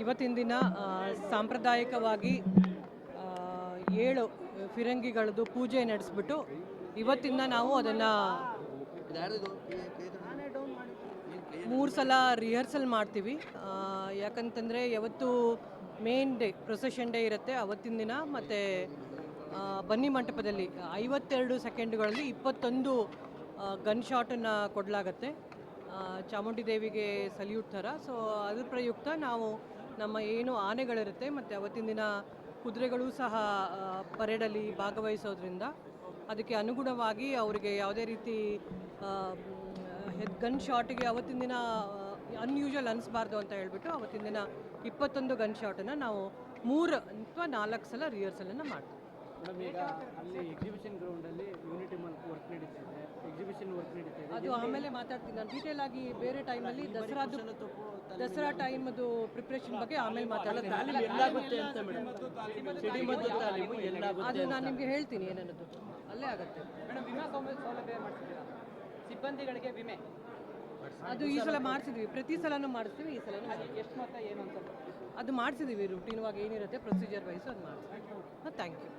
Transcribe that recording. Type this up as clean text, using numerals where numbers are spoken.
ಇವತ್ತಿನ ದಿನ ಸಾಂಪ್ರದಾಯಿಕವಾಗಿ 7 ಫಿರಂಗಿಗಳದ್ದು ಪೂಜೆ ನಡೆಸ್ಬಿಟ್ಟು ಇವತ್ತಿಂದ ನಾವು ಅದನ್ನು 3 ಸಲ ರಿಹರ್ಸಲ್ ಮಾಡ್ತೀವಿ. ಯಾಕಂತಂದರೆ ಯಾವತ್ತು ಮೇನ್ ಡೇ ಪ್ರೊಸೆಷನ್ ಡೇ ಇರುತ್ತೆ ಅವತ್ತಿನ ದಿನ, ಮತ್ತು ಬನ್ನಿ ಮಂಟಪದಲ್ಲಿ 52 ಸೆಕೆಂಡ್ಗಳಲ್ಲಿ 21 ಗನ್ ಶಾಟನ್ನು ಕೊಡಲಾಗತ್ತೆ ಚಾಮುಂಡಿ ದೇವಿಗೆ ಸಲ್ಯೂಟ್ ಥರ. ಸೊ ಅದ್ರ ಪ್ರಯುಕ್ತ ನಾವು ನಮ್ಮ ಏನು ಆನೆಗಳಿರುತ್ತೆ ಮತ್ತು ಅವತ್ತಿನ ದಿನ ಕುದುರೆಗಳು ಸಹ ಪರೇಡಲ್ಲಿ ಭಾಗವಹಿಸೋದ್ರಿಂದ ಅದಕ್ಕೆ ಅನುಗುಣವಾಗಿ ಅವರಿಗೆ ಯಾವುದೇ ರೀತಿ ಗನ್ ಶಾಟಿಗೆ ಅವತ್ತಿನ ದಿನ ಅನ್ಯೂಶುವಲ್ ಅನಿಸ್ಬಾರ್ದು ಅಂತ ಹೇಳ್ಬಿಟ್ಟು ಅವತ್ತಿನ ದಿನ 21 ಗನ್ ಶಾಟನ್ನು ನಾವು 3 ಅಥವಾ 4 ಸಲ ರಿಹರ್ಸಲನ್ನು ಮಾಡ್ತೀವಿ. ಮೇಡಮ್, ಈಗ ಅಲ್ಲಿ ಎಕ್ಸಿಬಿಷನ್ ಗ್ರೌಂಡಲ್ಲಿ ಯೂನಿಟಿ ಮಂತ್ ವರ್ಕ್ ನಡೀತಾ ಇದೆ, ಎಕ್ಸಿಬಿಷನ್ ವರ್ಕ್ ನಡೀತಾ ಇದೆ. ಅದು ಆಮೇಲೆ ಮಾತಾಡ್ತೀನಿ ನಾನು ಡೀಟೇಲ್ ಆಗಿ. ಬೇರೆ ಟೈಮಲ್ಲಿ ದಸರಾ ಟೈಮದು ಪ್ರಿಪ್ರೇಷನ್ ಬಗ್ಗೆ ಆಮೇಲೆ ಮಾತಾಡ್ತೀನಿ. ಅದು ನಾನು ನಿಮಗೆ ಹೇಳ್ತೀನಿ ಏನನ್ನೋದು, ಅಲ್ಲೇ ಆಗುತ್ತೆ. ವಿಮಾ ಸೌಲಭ್ಯ ಮಾಡಿಸಿದ್ದೀರಾ ಸಿಬ್ಬಂದಿಗಳಿಗೆ? ವಿಮೆ ಅದು ಈ ಸಲ ಮಾಡಿಸಿದ್ವಿ, ಪ್ರತಿ ಸಲನೂ ಮಾಡಿಸ್ತೀವಿ. ಈ ಸಲ ಎಷ್ಟು ಮೊತ್ತ ಏನು ಅಂತ ಅದು ಮಾಡಿಸಿದ್ದೀವಿ. ರುಟೀನ್ವಾಗಿ ಏನಿರುತ್ತೆ ಪ್ರೊಸೀಜರ್ ವೈಸು ಅದು ಮಾಡಿಸ್ತೀವಿ. Thank you.